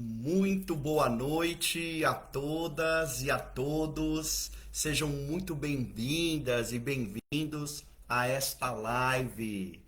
Muito boa noite a todas e a todos. Sejam muito bem-vindas e bem-vindos a esta live.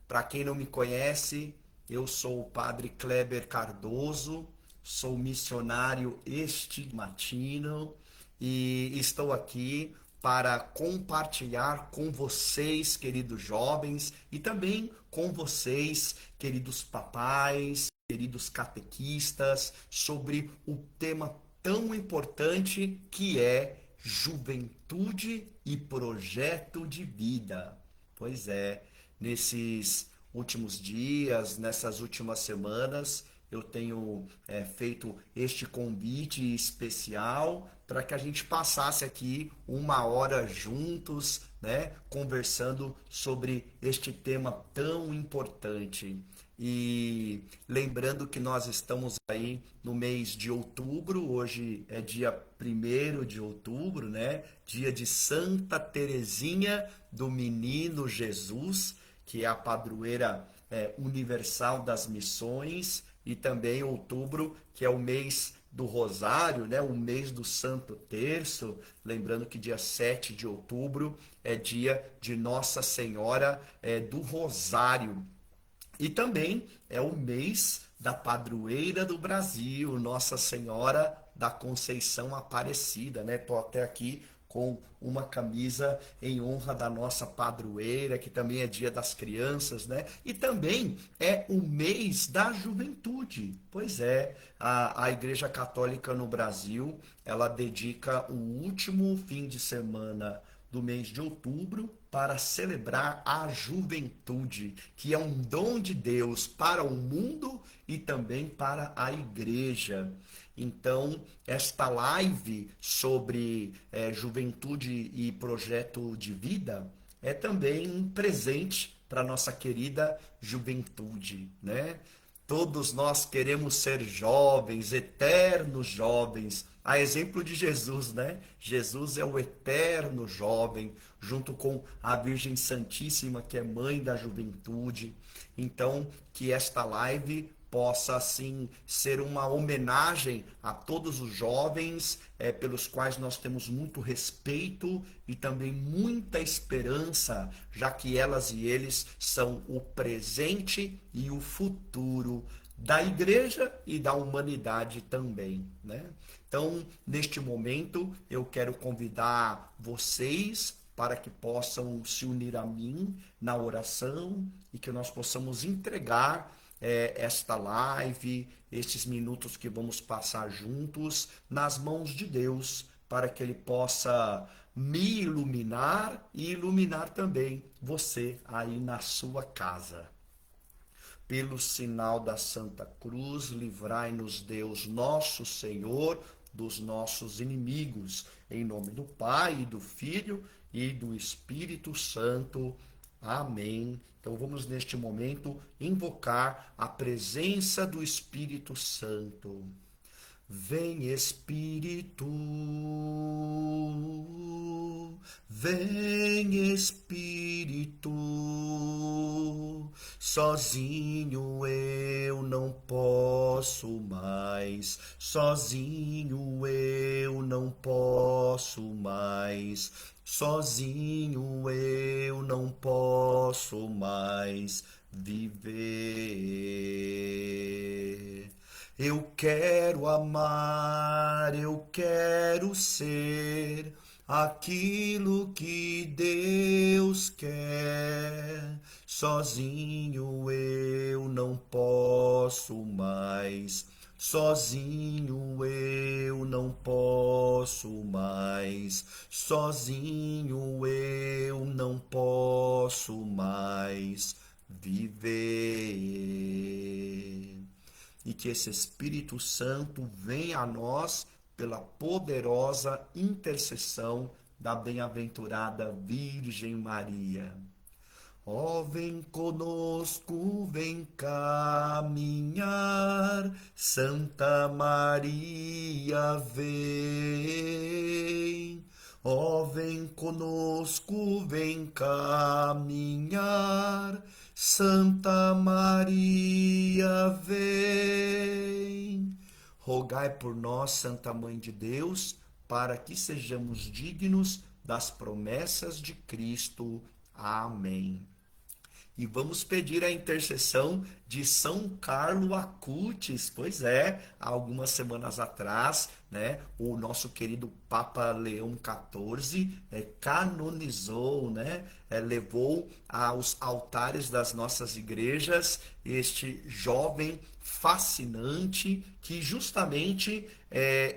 Para quem não me conhece, eu sou o Padre Kleber Cardoso, sou missionário estigmatino e estou aqui para compartilhar com vocês, queridos jovens, e também com vocês, queridos papais, queridos catequistas, sobre o tema tão importante que é juventude e projeto de vida. Pois é, nesses últimos dias, nessas últimas semanas, eu tenho feito este convite especial para que a gente passasse aqui uma hora juntos, né, conversando sobre este tema tão importante. E lembrando que nós estamos aí no mês de outubro, hoje é dia 1º de outubro, né? Dia de Santa Teresinha do Menino Jesus, que é a padroeira universal das missões, e também outubro, que é o mês do Rosário, né? O mês do Santo Terço. Lembrando que dia 7 de outubro é dia de Nossa Senhora do Rosário. E também é o mês da padroeira do Brasil, Nossa Senhora da Conceição Aparecida, né? Tô até aqui com uma camisa em honra da nossa padroeira, que também é Dia das Crianças, né? E também é o mês da juventude. Pois é, a Igreja Católica no Brasil, ela dedica o último fim de semana do mês de outubro para celebrar a juventude, que é um dom de Deus para o mundo e também para a igreja. Então, esta live sobre juventude e projeto de vida é também um presente para nossa querida juventude, né? Todos nós queremos ser jovens, eternos jovens, a exemplo de Jesus, né? Jesus é o eterno jovem, junto com a Virgem Santíssima, que é mãe da juventude. Então, que esta live possa assim ser uma homenagem a todos os jovens pelos quais nós temos muito respeito e também muita esperança, já que elas e eles são o presente e o futuro da igreja e da humanidade também, né? Então, neste momento, eu quero convidar vocês para que possam se unir a mim na oração e que nós possamos entregar esta live, estes minutos que vamos passar juntos, nas mãos de Deus, para que Ele possa me iluminar e iluminar também você aí na sua casa. Pelo sinal da Santa Cruz, livrai-nos Deus nosso Senhor dos nossos inimigos. Em nome do Pai, e do Filho e do Espírito Santo. Amém. Então vamos neste momento invocar a presença do Espírito Santo. Vem Espírito, vem Espírito, sozinho eu não posso mais, sozinho eu não posso mais, sozinho eu não posso mais viver. Eu quero amar, eu quero ser aquilo que Deus quer. Sozinho eu não posso mais, sozinho eu não posso mais, sozinho eu não posso mais viver. E que esse Espírito Santo venha a nós pela poderosa intercessão da bem-aventurada Virgem Maria. Ó, vem conosco, vem caminhar, Santa Maria, vem. Ó, vem conosco, vem caminhar, Santa Maria, vem. rogai por nós, Santa Mãe de Deus, para que sejamos dignos das promessas de Cristo. Amém. E vamos pedir a intercessão de São Carlo Acutis. Pois é, há algumas semanas atrás, né, o nosso querido Papa Leão XIV canonizou, né, levou aos altares das nossas igrejas este jovem fascinante que justamente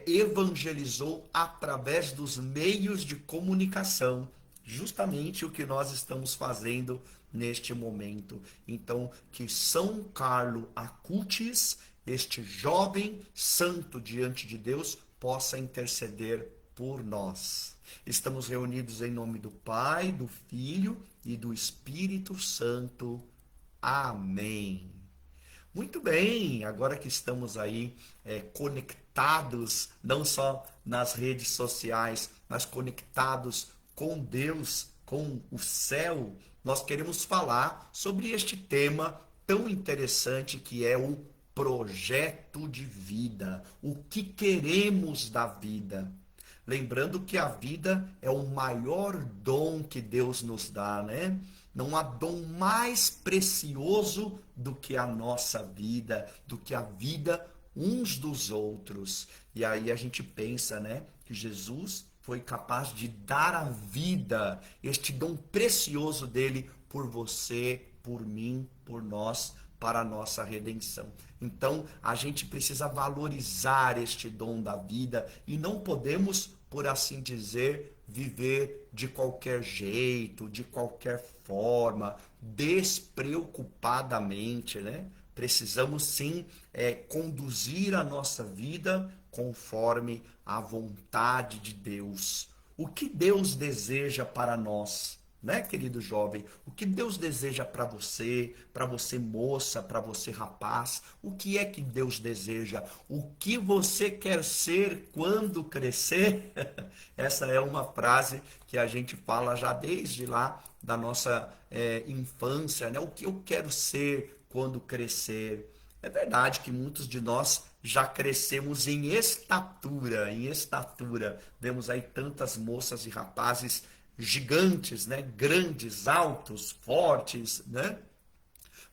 evangelizou através dos meios de comunicação. Justamente o que nós estamos fazendo neste momento. Então, que São Carlo Acutis, este jovem santo diante de Deus, possa interceder por nós. Estamos reunidos em nome do Pai, do Filho e do Espírito Santo. Amém. Muito bem, agora que estamos aí conectados, não só nas redes sociais, mas conectados com Deus, com o céu, nós queremos falar sobre este tema tão interessante que é o projeto de vida. O que queremos da vida? Lembrando que a vida é o maior dom que Deus nos dá, né? Não há dom mais precioso do que a nossa vida, do que a vida uns dos outros. E aí a gente pensa, né, que Jesus foi capaz de dar a vida, este dom precioso dele por você, por mim, por nós, para a nossa redenção. Então, a gente precisa valorizar este dom da vida e não podemos, por assim dizer, viver de qualquer jeito, de qualquer forma, despreocupadamente, né? Precisamos sim conduzir a nossa vida conforme a vontade de Deus. O que Deus deseja para nós, né, querido jovem? O que Deus deseja para você moça, para você rapaz? O que é que Deus deseja? O que você quer ser quando crescer? Essa é uma frase que a gente fala já desde lá da nossa infância, né? O que eu quero ser quando crescer? É verdade que muitos de nós já crescemos em estatura, em estatura. Vemos aí tantas moças e rapazes gigantes, né? Grandes, altos, fortes, né?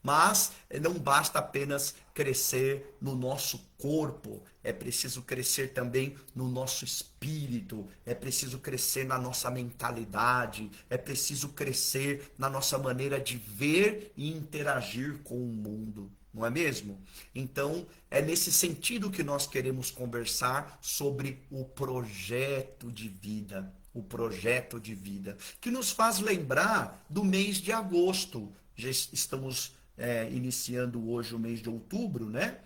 Mas não basta apenas crescer no nosso corpo, é preciso crescer também no nosso espírito, é preciso crescer na nossa mentalidade, é preciso crescer na nossa maneira de ver e interagir com o mundo. Não é mesmo? Então, é nesse sentido que nós queremos conversar sobre o projeto de vida. O projeto de vida, que nos faz lembrar do mês de agosto. Já estamos iniciando hoje o mês de outubro, né?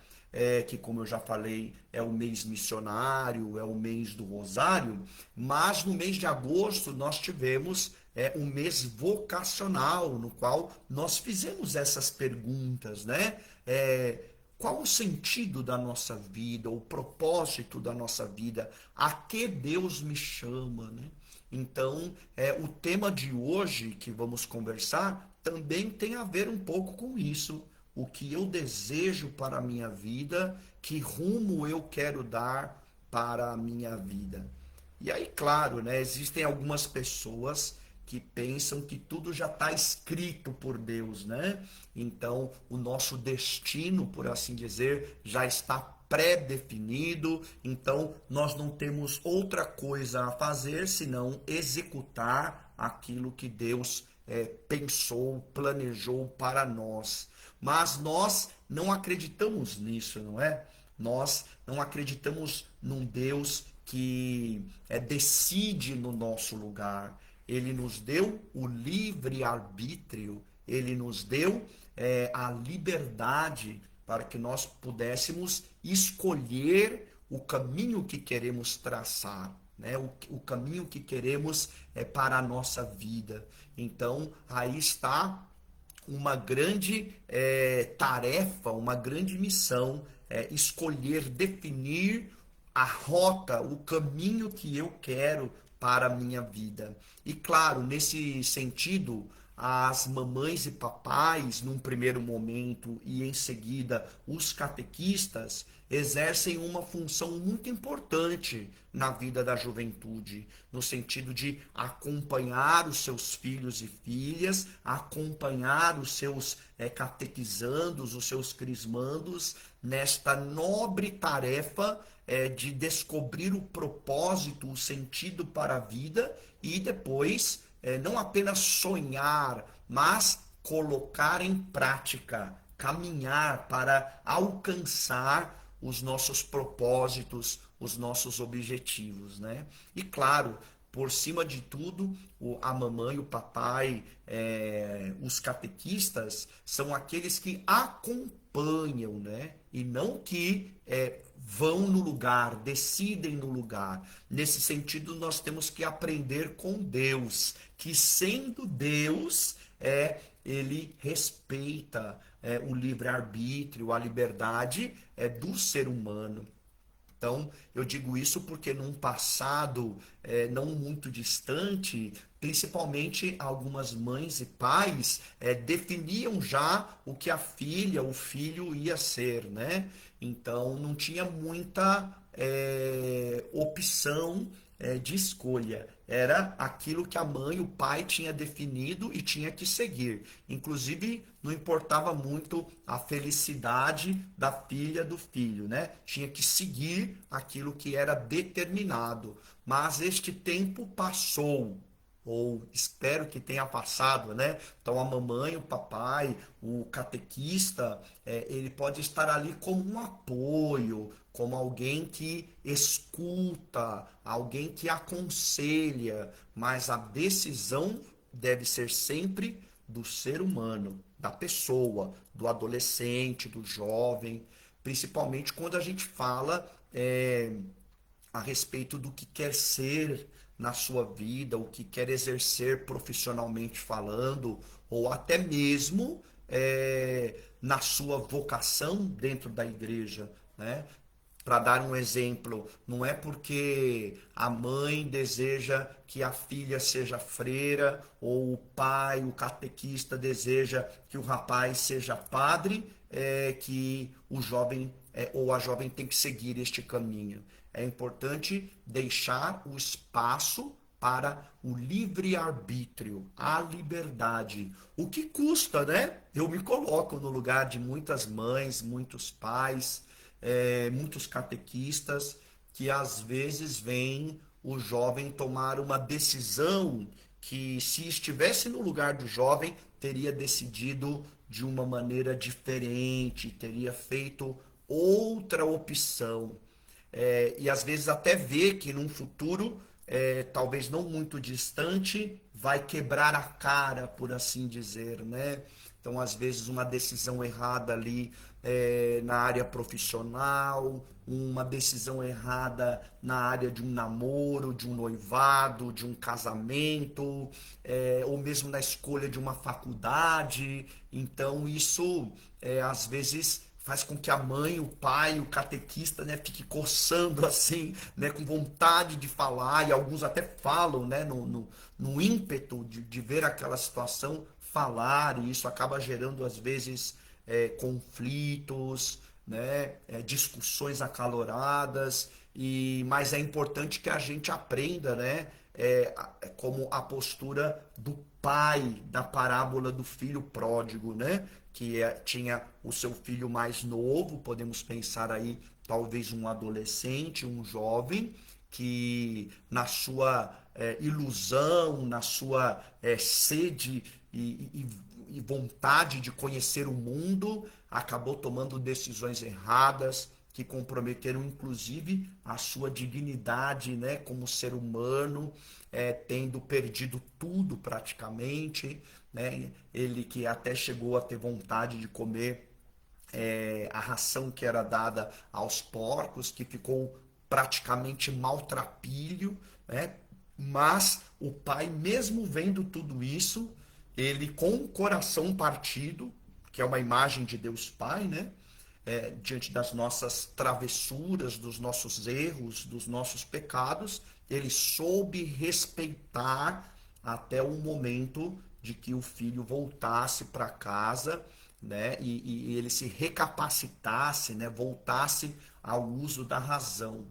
Que, como eu já falei, é o mês missionário, é o mês do Rosário, mas no mês de agosto nós tivemos um mês vocacional, no qual nós fizemos essas perguntas, né? Qual o sentido da nossa vida, o propósito da nossa vida, a que Deus me chama, né? Então, o tema de hoje que vamos conversar também tem a ver um pouco com isso. O que eu desejo para a minha vida, que rumo eu quero dar para a minha vida. E aí, claro, né, existem algumas pessoas que pensam que tudo já está escrito por Deus, né? Então, o nosso destino, por assim dizer, já está pré-definido, então nós não temos outra coisa a fazer senão executar aquilo que Deus pensou, planejou para nós. Mas nós não acreditamos nisso, não é? Nós não acreditamos num Deus que decide no nosso lugar. Ele nos deu o livre-arbítrio, ele nos deu a liberdade para que nós pudéssemos escolher o caminho que queremos traçar, né? O caminho que queremos para a nossa vida. Então, aí está uma grande tarefa, uma grande missão, escolher, definir a rota, o caminho que eu quero para a minha vida. E claro, nesse sentido, as mamães e papais, num primeiro momento, e em seguida os catequistas, exercem uma função muito importante na vida da juventude, no sentido de acompanhar os seus filhos e filhas, acompanhar os seus catequizandos, os seus crismandos, nesta nobre tarefa de descobrir o propósito, o sentido para a vida e depois não apenas sonhar, mas colocar em prática, caminhar para alcançar os nossos propósitos, os nossos objetivos, né? E claro, por cima de tudo, a mamãe, o papai, os catequistas são aqueles que acompanham, né? E não que vão no lugar, decidem no lugar. Nesse sentido, nós temos que aprender com Deus, que sendo Deus, ele respeita o livre-arbítrio, a liberdade do ser humano. Então, eu digo isso porque num passado não muito distante, principalmente algumas mães e pais definiam já o que a filha, o filho ia ser, né? Então, não tinha muita opção de escolha. Era aquilo que a mãe, o pai tinha definido e tinha que seguir. Inclusive, não importava muito a felicidade da filha, do filho, né? Tinha que seguir aquilo que era determinado. Mas este tempo passou, ou espero que tenha passado, né? Então a mamãe, o papai, o catequista, ele pode estar ali como um apoio, como alguém que escuta, alguém que aconselha, mas a decisão deve ser sempre do ser humano, da pessoa, do adolescente, do jovem, principalmente quando a gente fala a respeito do que quer ser na sua vida, o que quer exercer profissionalmente falando, ou até mesmo na sua vocação dentro da igreja, né? Para dar um exemplo, não é porque a mãe deseja que a filha seja freira, ou o pai, o catequista, deseja que o rapaz seja padre, que o jovem ou a jovem tem que seguir este caminho. É importante deixar o espaço para o livre-arbítrio, a liberdade. O que custa, né? Eu me coloco no lugar de muitas mães, muitos pais, muitos catequistas que às vezes veem o jovem tomar uma decisão que, se estivesse no lugar do jovem, teria decidido de uma maneira diferente, teria feito outra opção. E às vezes até vê que num futuro, talvez não muito distante, vai quebrar a cara, por assim dizer, né? Então, às vezes, uma decisão errada ali na área profissional, uma decisão errada na área de um namoro, de um noivado, de um casamento, ou mesmo na escolha de uma faculdade. Então, isso às vezes faz com que a mãe, o pai, o catequista, né, fique coçando assim, né, com vontade de falar, e alguns até falam, né, no ímpeto de ver aquela situação, falar, e isso acaba gerando às vezes conflitos, né, discussões acaloradas, mas é importante que a gente aprenda, né, como a postura do pai da parábola do filho pródigo, né, que tinha o seu filho mais novo, podemos pensar aí talvez um adolescente, um jovem, que na sua ilusão, na sua sede e vontade de conhecer o mundo, acabou tomando decisões erradas, que comprometeram inclusive a sua dignidade, né, como ser humano, tendo perdido tudo praticamente, né? Ele que até chegou a ter vontade de comer a ração que era dada aos porcos, que ficou praticamente maltrapilho, né? Mas o pai, mesmo vendo tudo isso, ele com o coração partido, que é uma imagem de Deus Pai, né? Diante das nossas travessuras, dos nossos erros, dos nossos pecados, ele soube respeitar até o momento de que o filho voltasse para casa, né, e ele se recapacitasse, né, voltasse ao uso da razão.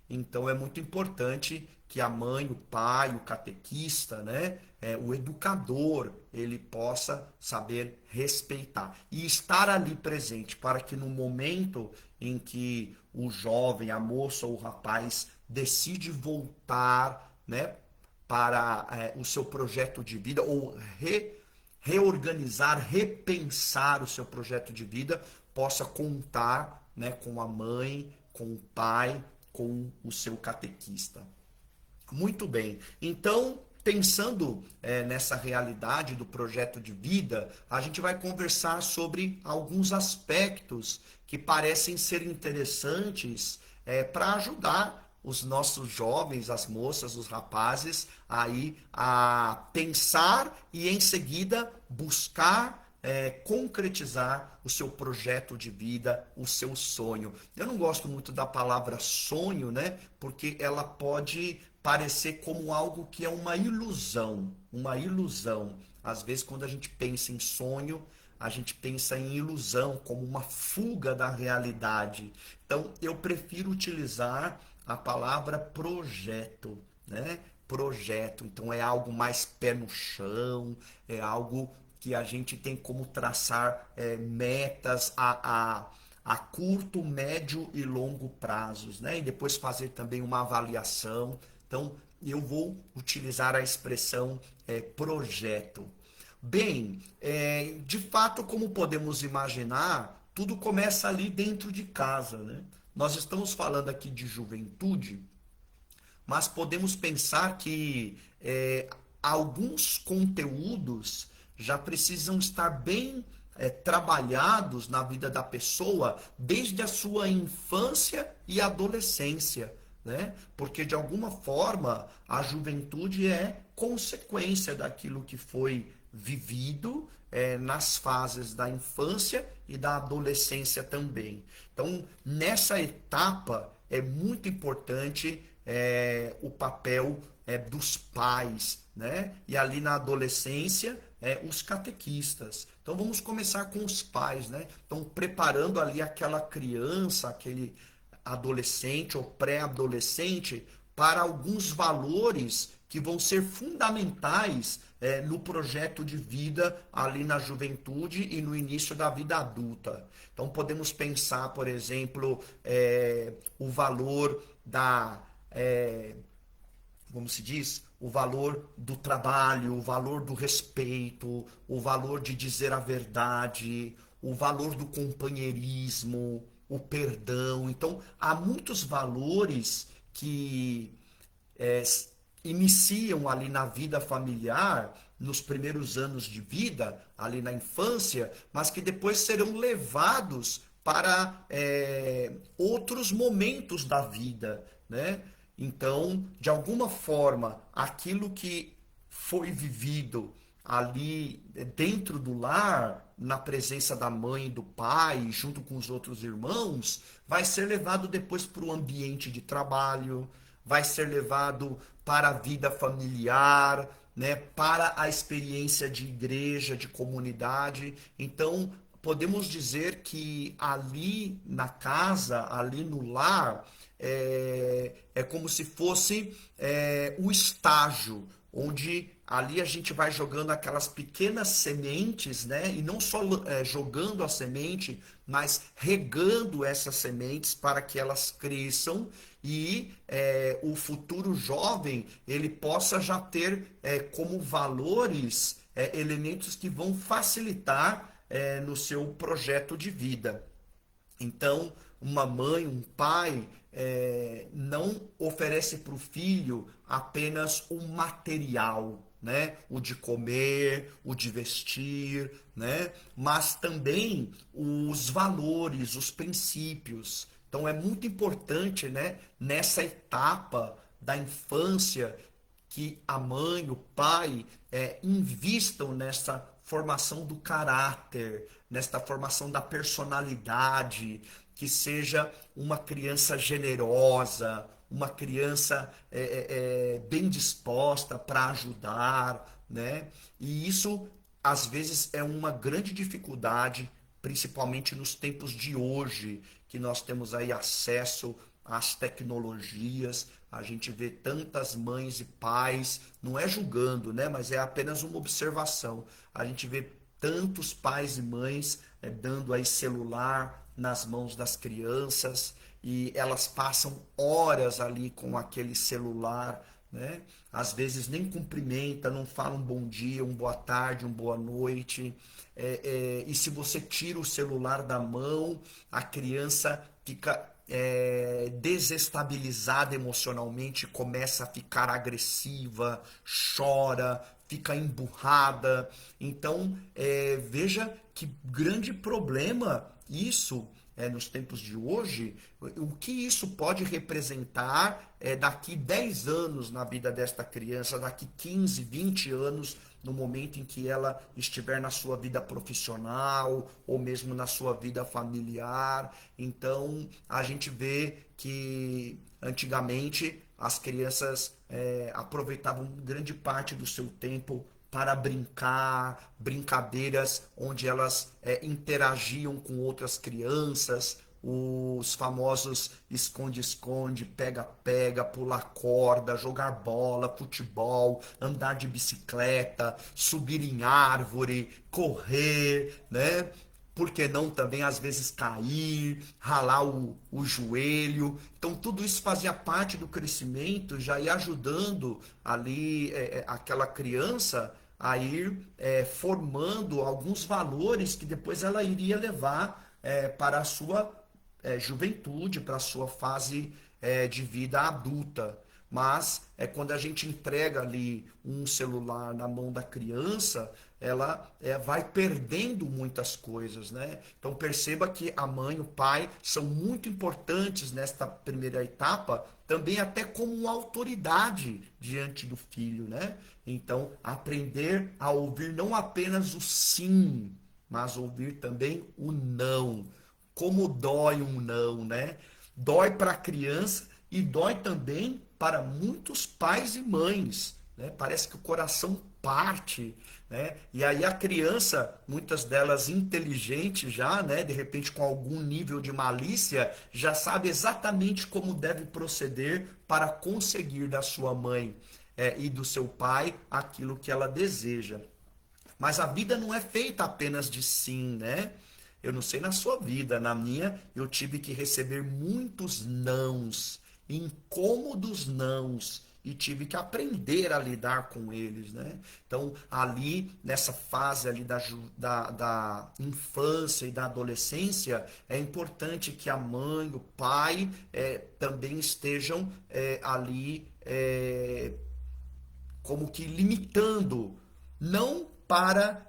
Então é muito importante que a mãe, o pai, o catequista, né, o educador, ele possa saber respeitar e estar ali presente para que no momento em que o jovem, a moça ou o rapaz decide voltar, né, para o seu projeto de vida ou reorganizar, repensar o seu projeto de vida, possa contar, né, com a mãe, com o pai, com o seu catequista. Muito bem. Então, pensando nessa realidade do projeto de vida, a gente vai conversar sobre alguns aspectos que parecem ser interessantes para ajudar os nossos jovens, as moças, os rapazes, aí a pensar e em seguida buscar concretizar o seu projeto de vida, o seu sonho. Eu não gosto muito da palavra sonho, né? Porque ela pode parecer como algo que é uma ilusão, uma ilusão. Às vezes, quando a gente pensa em sonho, a gente pensa em ilusão, como uma fuga da realidade. Então, eu prefiro utilizar a palavra projeto, né? Projeto. Então, é algo mais pé no chão, é algo que a gente tem como traçar metas a curto, médio e longo prazos, né? E depois fazer também uma avaliação. Então, eu vou utilizar a expressão projeto. Bem, de fato, como podemos imaginar, tudo começa ali dentro de casa, né? Nós estamos falando aqui de juventude, mas podemos pensar que alguns conteúdos já precisam estar bem trabalhados na vida da pessoa desde a sua infância e adolescência, né? Porque de alguma forma a juventude é consequência daquilo que foi vivido nas fases da infância e da adolescência também. Então, nessa etapa é muito importante o papel dos pais, né? E ali na adolescência, os catequistas. Então vamos começar com os pais, né? Então preparando ali aquela criança, aquele adolescente ou pré-adolescente para alguns valores que vão ser fundamentais no projeto de vida ali na juventude e no início da vida adulta. Então podemos pensar, por exemplo, o valor como se diz, o valor do trabalho, o valor do respeito, o valor de dizer a verdade, o valor do companheirismo, o perdão. Então, há muitos valores que é, iniciam ali na vida familiar, nos primeiros anos de vida, ali na infância, mas que depois serão levados para outros momentos da vida, né? Então, de alguma forma, aquilo que foi vivido ali dentro do lar, na presença da mãe e do pai, junto com os outros irmãos, vai ser levado depois para o ambiente de trabalho, vai ser levado para a vida familiar, né, para a experiência de igreja, de comunidade. Então, podemos dizer que ali na casa, ali no lar, é como se fosse o estágio onde ali a gente vai jogando aquelas pequenas sementes, né? E não só jogando a semente, mas regando essas sementes para que elas cresçam e o futuro jovem ele possa já ter como valores elementos que vão facilitar no seu projeto de vida. Então, uma mãe, um pai, não oferece para o filho apenas o material, né? O de comer, o de vestir, né? Mas também os valores, os princípios. Então, é muito importante, né? Nessa etapa da infância, que a mãe, o pai, invistam nessa formação do caráter, nesta formação da personalidade, que seja uma criança generosa, uma criança bem disposta para ajudar, né? E isso às vezes é uma grande dificuldade, principalmente nos tempos de hoje, que nós temos aí acesso às tecnologias, a gente vê tantas mães e pais, não é julgando, né, mas é apenas uma observação. A gente vê tantos pais e mães dando aí celular nas mãos das crianças e elas passam horas ali com aquele celular, né? Às vezes nem cumprimenta, não fala um bom dia, um boa tarde, um boa noite. E se você tira o celular da mão, a criança fica desestabilizada emocionalmente, começa a ficar agressiva, chora, fica emburrada. Então, veja que grande problema isso nos tempos de hoje, o que isso pode representar daqui 10 anos na vida desta criança, daqui 15, 20 anos, no momento em que ela estiver na sua vida profissional ou mesmo na sua vida familiar. Então, a gente vê que antigamente as crianças aproveitavam grande parte do seu tempo para brincar, brincadeiras onde elas interagiam com outras crianças, os famosos esconde-esconde, pega-pega, pular corda, jogar bola, futebol, andar de bicicleta, subir em árvore, correr, né? Por que não também às vezes cair, ralar o joelho. Então tudo isso fazia parte do crescimento, já ia ajudando ali aquela criança a ir formando alguns valores que depois ela iria levar para a sua juventude, para a sua fase de vida adulta. Mas quando a gente entrega ali um celular na mão da criança, ela vai perdendo muitas coisas, né? Então perceba que a mãe e o pai são muito importantes nesta primeira etapa, também até como autoridade diante do filho, né? Então aprender a ouvir não apenas o sim, mas ouvir também o não. Como dói um não, né? Dói para a criança e dói também para muitos pais e mães, né? Parece que o coração parte, né? E aí a criança, muitas delas inteligentes já, né? De repente com algum nível de malícia, já sabe exatamente como deve proceder para conseguir da sua mãe e do seu pai aquilo que ela deseja. Mas a vida não é feita apenas de sim, né? Eu não sei na sua vida, na minha, eu tive que receber muitos nãos, incômodos nãos, e tive que aprender a lidar com eles, né? Então, ali, nessa fase ali da infância e da adolescência, é importante que a mãe, o pai, também estejam ali como que limitando, não para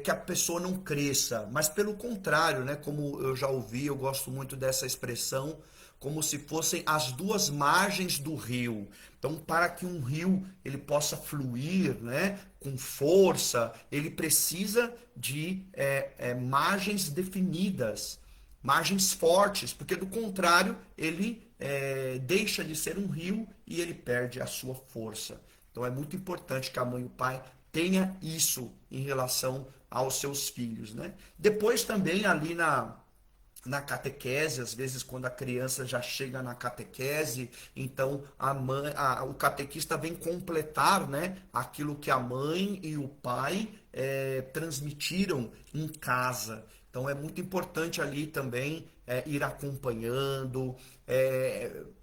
que a pessoa não cresça, mas pelo contrário, né? Como eu já ouvi, eu gosto muito dessa expressão, como se fossem as duas margens do rio. Então, para que um rio ele possa fluir, né, com força, ele precisa de margens definidas, margens fortes, porque do contrário ele deixa de ser um rio e ele perde a sua força. Então é muito importante que a mãe e o pai tenha isso em relação aos seus filhos, né? Depois também ali na catequese, às vezes quando a criança já chega na catequese, então o catequista vem completar, né, aquilo que a mãe e o pai transmitiram em casa. Então é muito importante ali também ir acompanhando,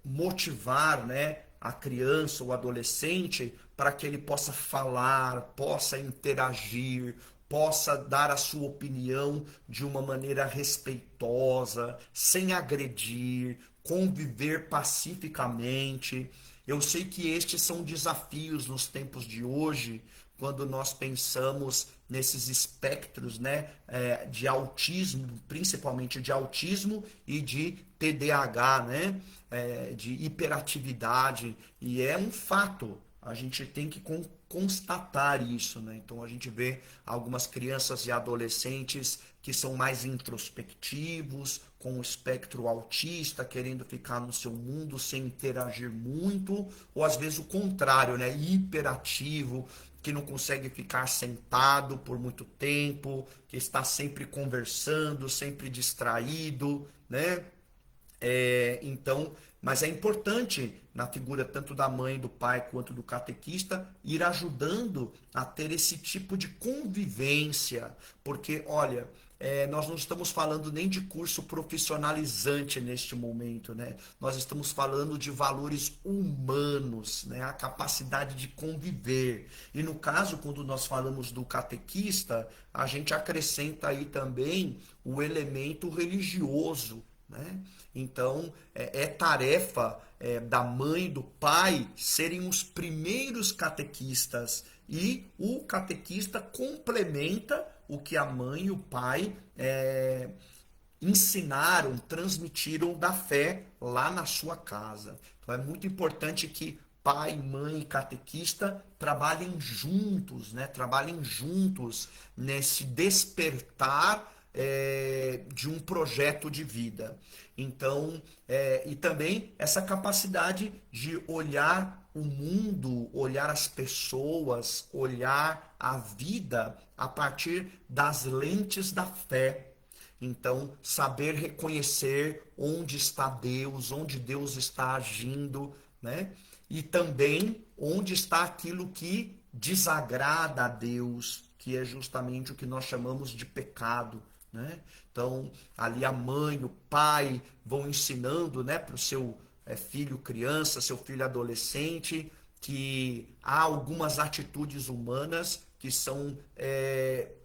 motivar, né, a criança ou adolescente para que ele possa falar, possa interagir, possa dar a sua opinião de uma maneira respeitosa, sem agredir, conviver pacificamente. Eu sei que estes são desafios nos tempos de hoje, quando nós pensamos nesses espectros, né, de autismo, principalmente de autismo e de TDAH, né, de hiperatividade. E é um fato. a gente tem que constatar isso, né? Então a gente vê algumas crianças e adolescentes que são mais introspectivos, com o espectro autista, querendo ficar no seu mundo sem interagir muito, ou às vezes o contrário, né? Hiperativo, que não consegue ficar sentado por muito tempo, que está sempre conversando, sempre distraído, né? Então, mas é importante na figura tanto da mãe, do pai quanto do catequista ir ajudando a ter esse tipo de convivência, porque olha, nós não estamos falando nem de curso profissionalizante neste momento, né? Nós estamos falando de valores humanos, né? A capacidade de conviver. E no caso, quando nós falamos do catequista, a gente acrescenta aí também o elemento religioso, né? Então, é tarefa da mãe, do pai, serem os primeiros catequistas. E o catequista complementa o que a mãe e o pai ensinaram, transmitiram da fé lá na sua casa. Então, é muito importante que pai, mãe e catequista trabalhem juntos, né? Trabalhem juntos nesse despertar de um projeto de vida. Então, e também essa capacidade de olhar o mundo, olhar as pessoas, olhar a vida a partir das lentes da fé. Então, saber reconhecer onde está Deus, onde Deus está agindo, né? E também onde está aquilo que desagrada a Deus, que é justamente o que nós chamamos de pecado, né? Então, ali a mãe, o pai vão ensinando, né, para o seu filho criança, seu filho adolescente, que há algumas atitudes humanas que são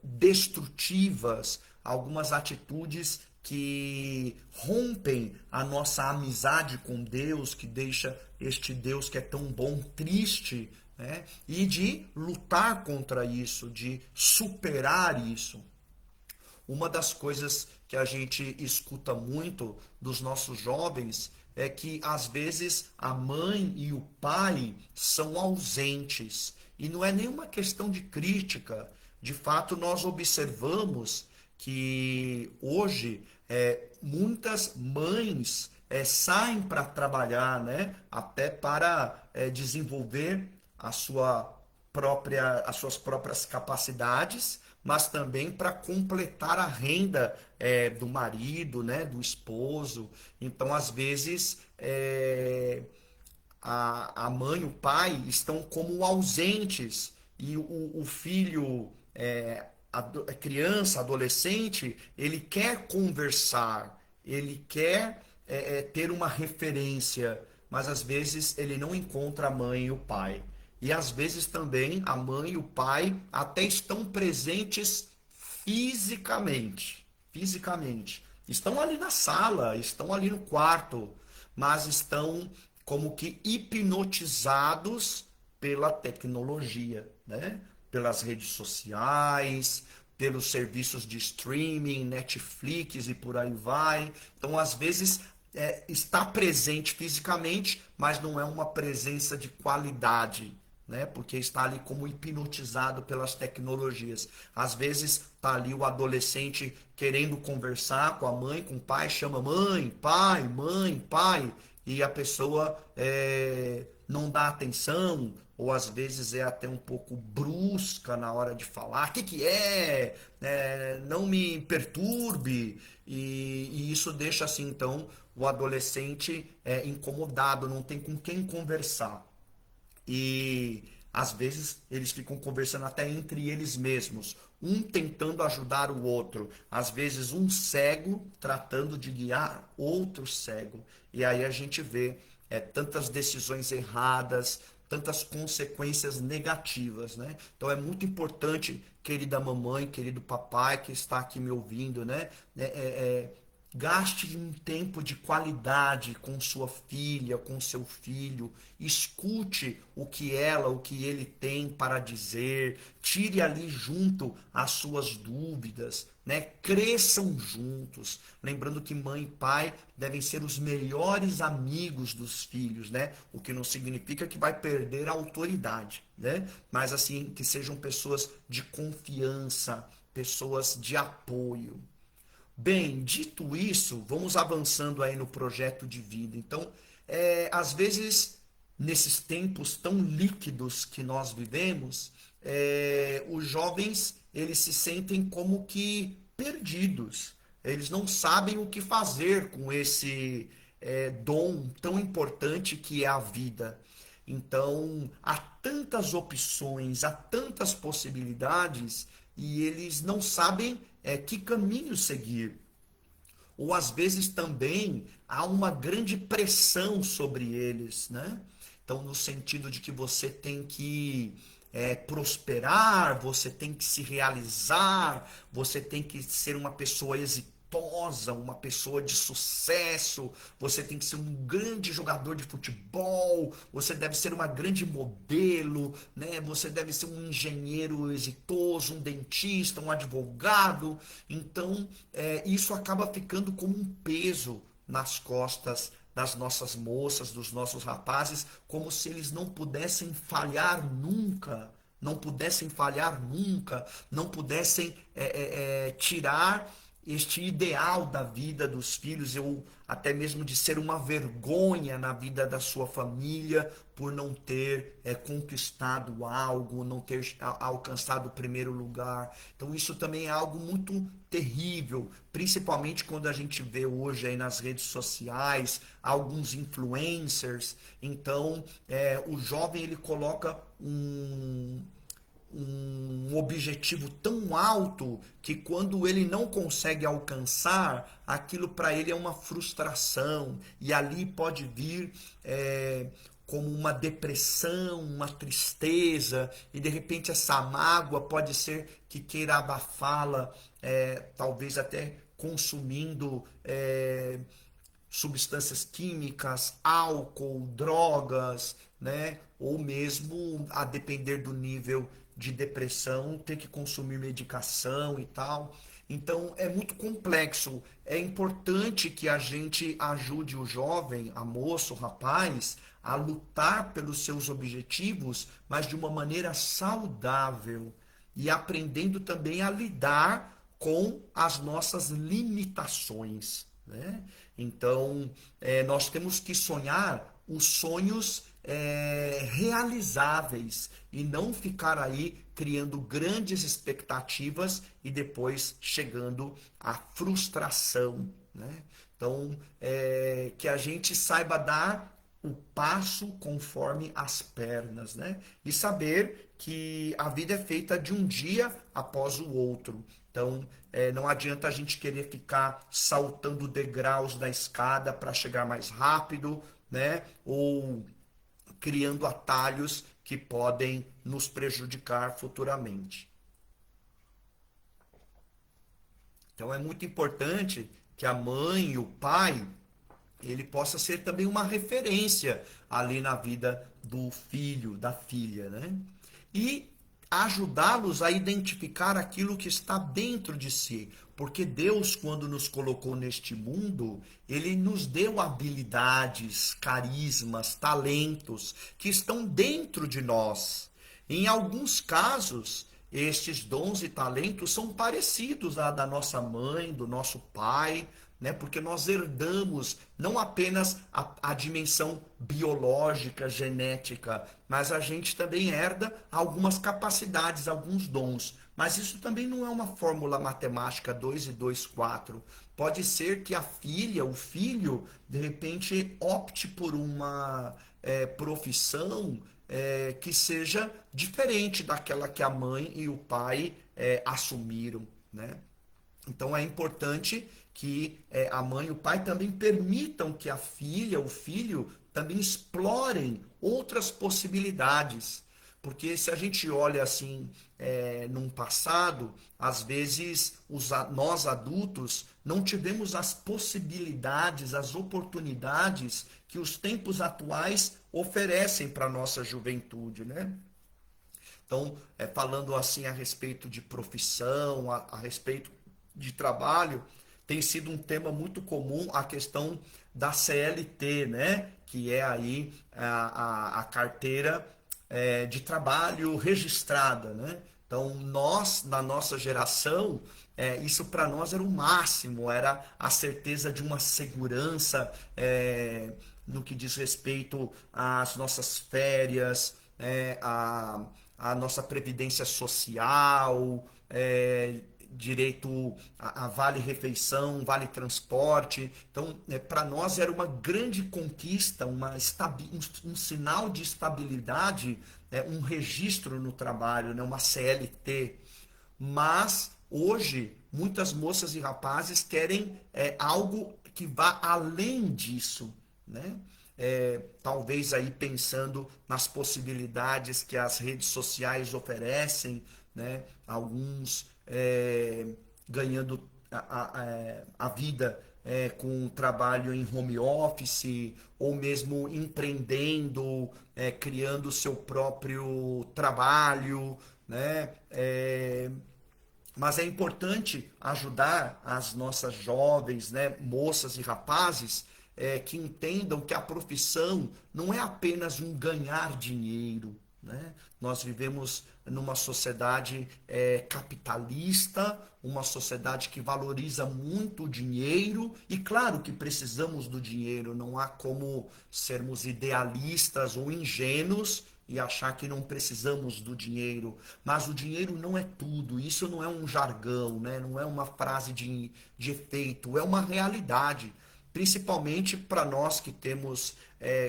destrutivas, algumas atitudes que rompem a nossa amizade com Deus, que deixa este Deus que é tão bom triste, né? E de lutar contra isso, de superar isso. Uma das coisas que a gente escuta muito dos nossos jovens é que às vezes a mãe e o pai são ausentes. E não é nenhuma questão de crítica. De fato, nós observamos que hoje muitas mães saem para trabalhar, né? Até para desenvolver a sua as suas próprias capacidades, mas também para completar a renda do marido, né, do esposo. Então, às vezes, a mãe, o pai estão como ausentes e o filho, a criança, adolescente, ele quer conversar, ele quer ter uma referência, mas às vezes ele não encontra a mãe e o pai. E às vezes também a mãe e o pai até estão presentes fisicamente, fisicamente. Estão ali na sala, estão ali no quarto, mas estão como que hipnotizados pela tecnologia, né? Pelas redes sociais, pelos serviços de streaming, Netflix e por aí vai. Então, às vezes, está presente fisicamente, mas não é uma presença de qualidade, né? Porque está ali como hipnotizado pelas tecnologias. Às vezes está ali o adolescente querendo conversar com a mãe, com o pai, chama mãe, pai, e a pessoa não dá atenção, ou às vezes é até um pouco brusca na hora de falar. O que, que é? Não me perturbe. E isso deixa assim, então, o adolescente incomodado, não tem com quem conversar. E às vezes eles ficam conversando até entre eles mesmos, um tentando ajudar o outro, às vezes um cego tratando de guiar outro cego. E aí a gente vê tantas decisões erradas, tantas consequências negativas, né? Então é muito importante, querida mamãe, querido papai que está aqui me ouvindo, né? Gaste um tempo de qualidade com sua filha, com seu filho. Escute o que ela, o que ele tem para dizer. Tire ali junto as suas dúvidas, né? Cresçam juntos. Lembrando que mãe e pai devem ser os melhores amigos dos filhos, né? O que não significa que vai perder a autoridade, né? Mas assim, que sejam pessoas de confiança, pessoas de apoio. Bem, dito isso, vamos avançando aí no projeto de vida. Então, às vezes, nesses tempos tão líquidos que nós vivemos, os jovens eles se sentem como que perdidos. Eles não sabem o que fazer com esse dom tão importante que é a vida. Então, há tantas opções, há tantas possibilidades e eles não sabem que caminho seguir. Ou às vezes também há uma grande pressão sobre eles, né? Então, no sentido de que você tem que prosperar, você tem que se realizar, você tem que ser uma pessoa exitosa, uma pessoa de sucesso, você tem que ser um grande jogador de futebol, você deve ser uma grande modelo, né? Você deve ser um engenheiro exitoso, um dentista, um advogado. Então, isso acaba ficando como um peso nas costas das nossas moças, dos nossos rapazes, como se eles não pudessem falhar nunca, não pudessem falhar nunca, não pudessem tirar este ideal da vida dos filhos, ou até mesmo de ser uma vergonha na vida da sua família por não ter conquistado algo, não ter alcançado o primeiro lugar. Então isso também é algo muito terrível, principalmente quando a gente vê hoje aí nas redes sociais alguns influencers. Então o jovem ele coloca um objetivo tão alto que quando ele não consegue alcançar, aquilo para ele é uma frustração e ali pode vir como uma depressão, uma tristeza e de repente essa mágoa pode ser que queira abafá-la, talvez até consumindo substâncias químicas, álcool, drogas, né? Ou mesmo, a depender do nível de depressão, ter que consumir medicação e tal. Então é muito complexo. É importante que a gente ajude o jovem, a moça, o rapaz, a lutar pelos seus objetivos, mas de uma maneira saudável e aprendendo também a lidar com as nossas limitações, né? Então, nós temos que sonhar os sonhos realizáveis e não ficar aí criando grandes expectativas e depois chegando à frustração, né? Então, que a gente saiba dar o passo conforme as pernas, né? E saber que a vida é feita de um dia após o outro. Então, não adianta a gente querer ficar saltando degraus da escada para chegar mais rápido, né? Ou criando atalhos que podem nos prejudicar futuramente. Então, é muito importante que a mãe e o pai ele possa ser também uma referência ali na vida do filho, da filha, né? E ajudá-los a identificar aquilo que está dentro de si, porque Deus, quando nos colocou neste mundo, ele nos deu habilidades, carismas, talentos que estão dentro de nós. Em alguns casos, estes dons e talentos são parecidos à da nossa mãe, do nosso pai, né? Porque nós herdamos não apenas a dimensão biológica, genética, mas a gente também herda algumas capacidades, alguns dons. Mas isso também não é uma fórmula matemática 2 e 2, 4. Pode ser que a filha, o filho, de repente opte por uma profissão que seja diferente daquela que a mãe e o pai assumiram, né? Então é importante que a mãe e o pai também permitam que a filha, o filho, também explorem outras possibilidades. Porque se a gente olha assim, num passado, às vezes nós adultos não tivemos as possibilidades, as oportunidades que os tempos atuais oferecem para a nossa juventude, né? Então, falando assim a respeito de profissão, a respeito de trabalho, tem sido um tema muito comum a questão da CLT, né? Que é aí a carteira de trabalho registrada, né? Então, nós, na nossa geração, isso para nós era o máximo, era a certeza de uma segurança no que diz respeito às nossas férias, a nossa previdência social, direito a vale refeição, vale transporte. Então, para nós era uma grande conquista, um sinal de estabilidade, um registro no trabalho, né, uma CLT. Mas hoje muitas moças e rapazes querem algo que vá além disso, né? Talvez aí pensando nas possibilidades que as redes sociais oferecem, né? Alguns ganhando a vida com trabalho em home office ou mesmo empreendendo, criando o seu próprio trabalho, né? Mas é importante ajudar as nossas jovens, né, moças e rapazes, que entendam que a profissão não é apenas um ganhar dinheiro, né? Nós vivemos numa sociedade capitalista, uma sociedade que valoriza muito o dinheiro, e claro que precisamos do dinheiro, não há como sermos idealistas ou ingênuos e achar que não precisamos do dinheiro, mas o dinheiro não é tudo, isso não é um jargão, né? Não é uma frase de efeito, é uma realidade, principalmente para nós que temos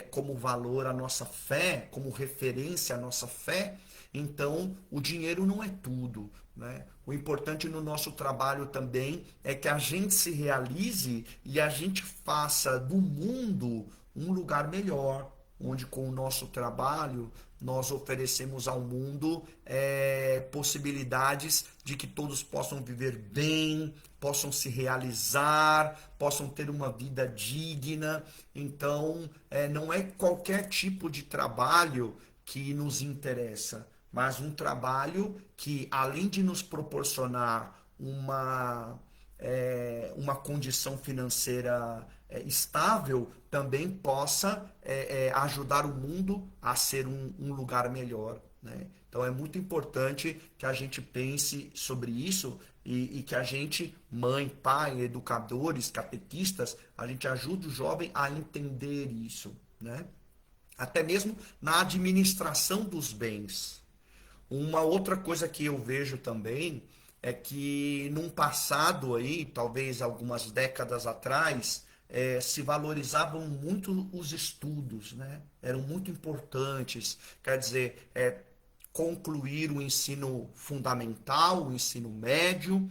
como valor a nossa fé, como referência a nossa fé. Então o dinheiro não é tudo, né? O importante no nosso trabalho também é que a gente se realize e a gente faça do mundo um lugar melhor, onde com o nosso trabalho nós oferecemos ao mundo possibilidades de que todos possam viver bem, possam se realizar, possam ter uma vida digna. Então, não é qualquer tipo de trabalho que nos interessa, mas um trabalho que, além de nos proporcionar uma condição financeira estável, também possa ajudar o mundo a ser um lugar melhor, né? Então é muito importante que a gente pense sobre isso e que a gente, mãe, pai, educadores, catequistas, a gente ajude o jovem a entender isso, né? Até mesmo na administração dos bens. Uma outra coisa que eu vejo também é que num passado aí, talvez algumas décadas atrás, se valorizavam muito os estudos, né? Eram muito importantes. Quer dizer, concluir o ensino fundamental, o ensino médio,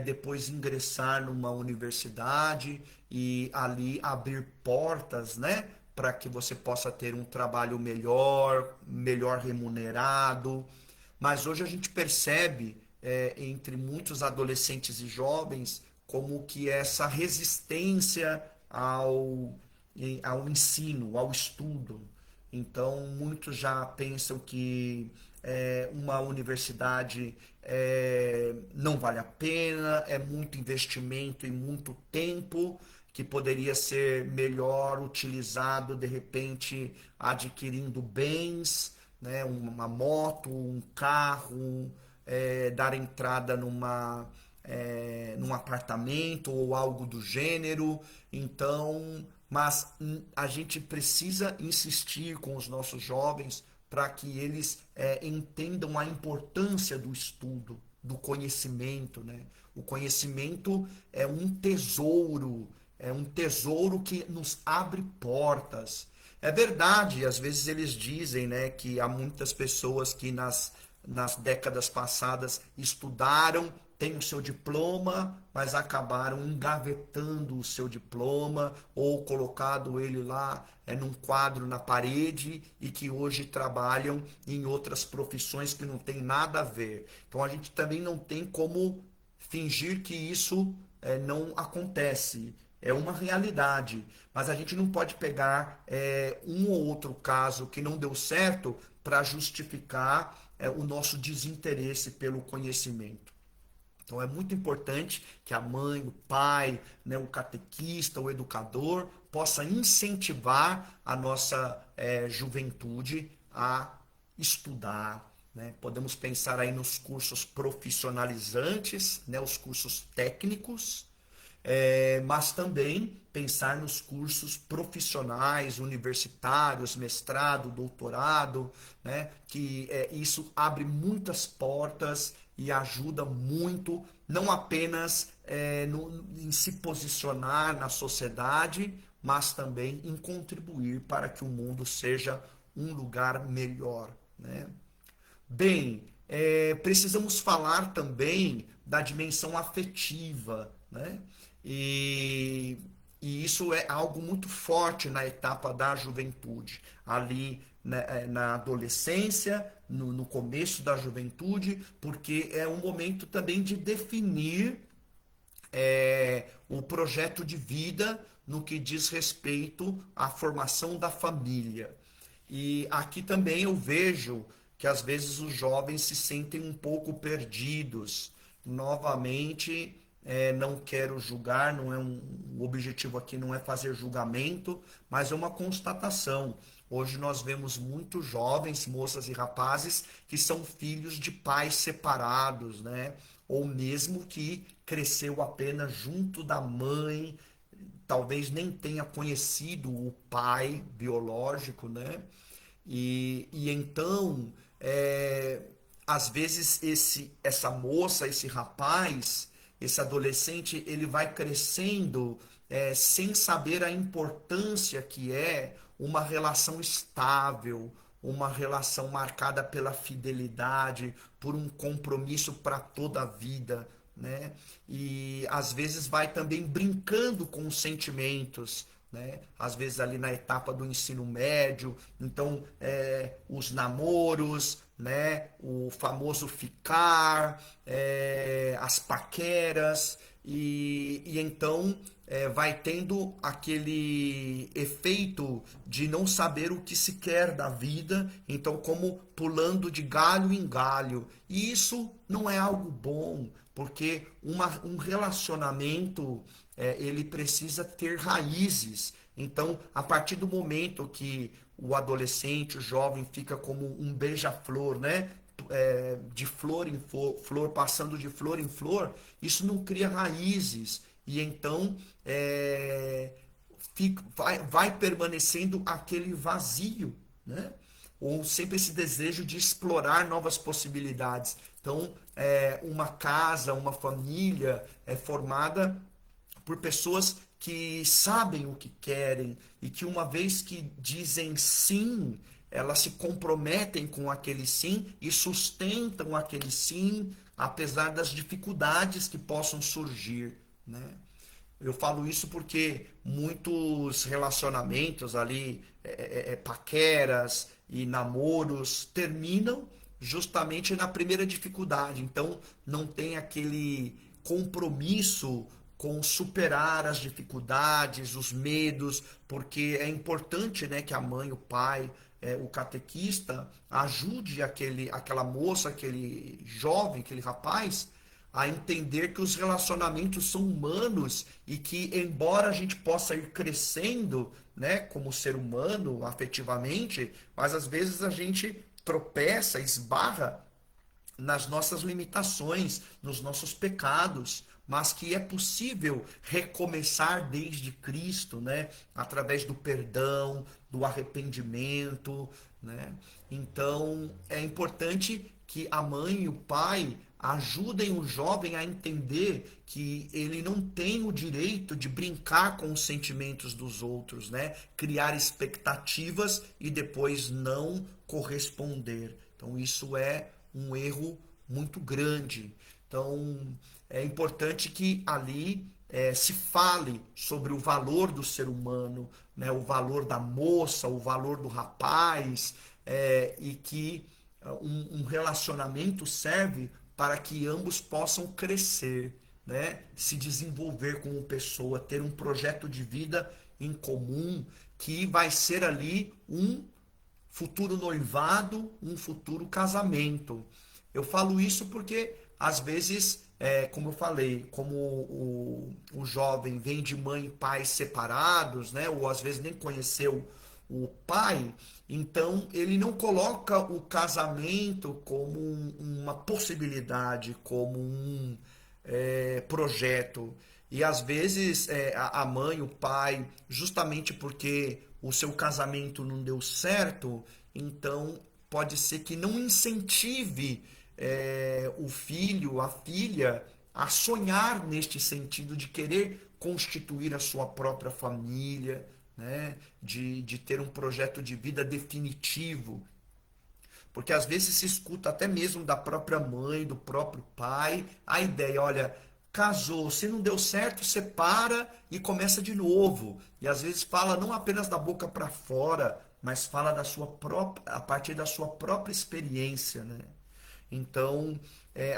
depois ingressar numa universidade e ali abrir portas, né? Para que você possa ter um trabalho melhor, melhor remunerado. Mas hoje a gente percebe, entre muitos adolescentes e jovens, como que essa resistência ao ensino, ao estudo. Então, muitos já pensam que uma universidade não vale a pena, é muito investimento e muito tempo que poderia ser melhor utilizado, de repente, adquirindo bens, né, uma moto, um carro, dar entrada num apartamento ou algo do gênero. Então, mas a gente precisa insistir com os nossos jovens para que eles entendam a importância do estudo, do conhecimento, né? O conhecimento é um tesouro que nos abre portas. É verdade, às vezes eles dizem, né, que há muitas pessoas que nas décadas passadas estudaram, têm o seu diploma, mas acabaram engavetando o seu diploma ou colocado ele lá num quadro na parede e que hoje trabalham em outras profissões que não tem nada a ver. Então a gente também não tem como fingir que isso não acontece. É uma realidade, mas a gente não pode pegar um ou outro caso que não deu certo para justificar o nosso desinteresse pelo conhecimento. Então é muito importante que a mãe, o pai, né, o catequista, o educador possa incentivar a nossa juventude a estudar, né? Podemos pensar aí nos cursos profissionalizantes, né, os cursos técnicos, mas também pensar nos cursos profissionais, universitários, mestrado, doutorado, né? Que isso abre muitas portas e ajuda muito, não apenas em se posicionar na sociedade, mas também em contribuir para que o mundo seja um lugar melhor, né? Bem, precisamos falar também da dimensão afetiva, né? E, e isso é algo muito forte na etapa da juventude, ali né, na adolescência, no começo da juventude, porque é um momento também de definir o projeto de vida no que diz respeito à formação da família. E aqui também eu vejo que às vezes os jovens se sentem um pouco perdidos. Novamente, não quero julgar, não é o objetivo aqui não é fazer julgamento, mas é uma constatação. Hoje nós vemos muitos jovens, moças e rapazes que são filhos de pais separados, né? Ou mesmo que cresceu apenas junto da mãe, talvez nem tenha conhecido o pai biológico, né? E então, às vezes essa moça, esse rapaz, esse adolescente, ele vai crescendo sem saber a importância que é uma relação estável, uma relação marcada pela fidelidade, por um compromisso para toda a vida, né? E às vezes vai também brincando com os sentimentos, né? Às vezes ali na etapa do ensino médio, então os namoros, né? O famoso ficar, as paqueras, e então vai tendo aquele efeito de não saber o que se quer da vida, então como pulando de galho em galho. E isso não é algo bom, porque um relacionamento ele precisa ter raízes. Então, a partir do momento que o adolescente, o jovem, fica como um beija-flor, né? De flor em flor, passando de flor em flor, isso não cria raízes. E então vai permanecendo aquele vazio, né? Ou sempre esse desejo de explorar novas possibilidades. Então, uma casa, uma família é formada por pessoas que sabem o que querem e que uma vez que dizem sim, elas se comprometem com aquele sim e sustentam aquele sim, apesar das dificuldades que possam surgir, né? Eu falo isso porque muitos relacionamentos ali, paqueras e namoros, terminam justamente na primeira dificuldade. Então, não tem aquele compromisso com superar as dificuldades, os medos, porque é importante, né, que a mãe, o pai, o catequista ajude aquela moça, aquele jovem, aquele rapaz a entender que os relacionamentos são humanos e que, embora a gente possa ir crescendo, né, como ser humano, afetivamente, mas às vezes a gente tropeça, esbarra nas nossas limitações, nos nossos pecados, mas que é possível recomeçar desde Cristo, né, através do perdão, do arrependimento, né? Então, é importante que a mãe e o pai ajudem o jovem a entender que ele não tem o direito de brincar com os sentimentos dos outros, né? Criar expectativas e depois não corresponder. Então isso é um erro muito grande. Então é importante que ali se fale sobre o valor do ser humano, né? O valor da moça, o valor do rapaz, e que um relacionamento serve para que ambos possam crescer, né? Se desenvolver como pessoa, ter um projeto de vida em comum que vai ser ali um futuro noivado, um futuro casamento. Eu falo isso porque às vezes como eu falei, como o jovem vem de mãe e pai separados, né? Ou às vezes nem conheceu o pai, então ele não coloca o casamento como uma possibilidade, como um projeto. E às vezes a mãe, o pai, justamente porque o seu casamento não deu certo, então pode ser que não incentive o filho, a filha, a sonhar neste sentido de querer constituir a sua própria família, né? De ter um projeto de vida definitivo. Porque às vezes se escuta até mesmo da própria mãe, do próprio pai, a ideia, olha, casou, se não deu certo, separa e começa de novo. E às vezes fala não apenas da boca para fora, mas fala da sua própria, a partir da sua própria experiência, né? Então,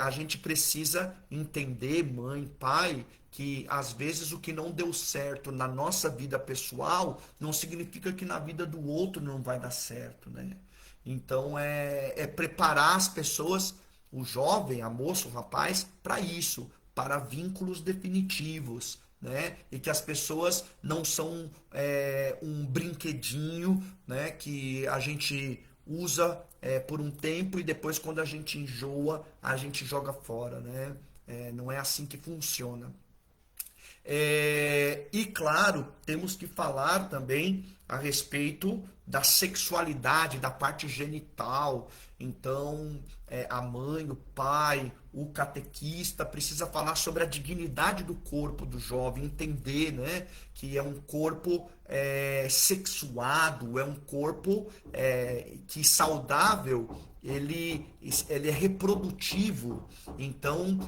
a gente precisa entender, mãe, pai, que às vezes o que não deu certo na nossa vida pessoal não significa que na vida do outro não vai dar certo, né? Então, é preparar as pessoas, o jovem, a moça, o rapaz, para isso, para vínculos definitivos, né? E que as pessoas não são um brinquedinho, né? Que a gente usa por um tempo e depois quando a gente enjoa, a gente joga fora, né? Não é assim que funciona. E claro, temos que falar também a respeito da sexualidade, da parte genital. Então, a mãe, o pai, o catequista precisa falar sobre a dignidade do corpo do jovem, entender, né, que é um corpo sexuado, é um corpo que saudável, ele é reprodutivo. Então,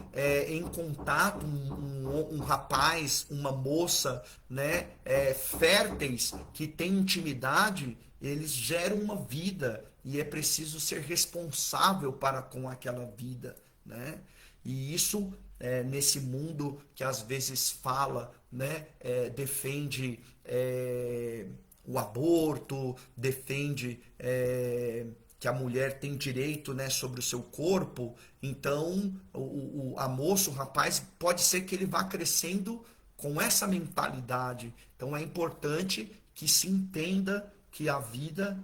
em contato, um rapaz, uma moça, né, férteis, que têm intimidade, eles geram uma vida e é preciso ser responsável para com aquela vida, né? E isso, nesse mundo que às vezes fala, né, defende o aborto, defende que a mulher tem direito, né, sobre o seu corpo, então a moça, o rapaz, pode ser que ele vá crescendo com essa mentalidade. Então é importante que se entenda que a vida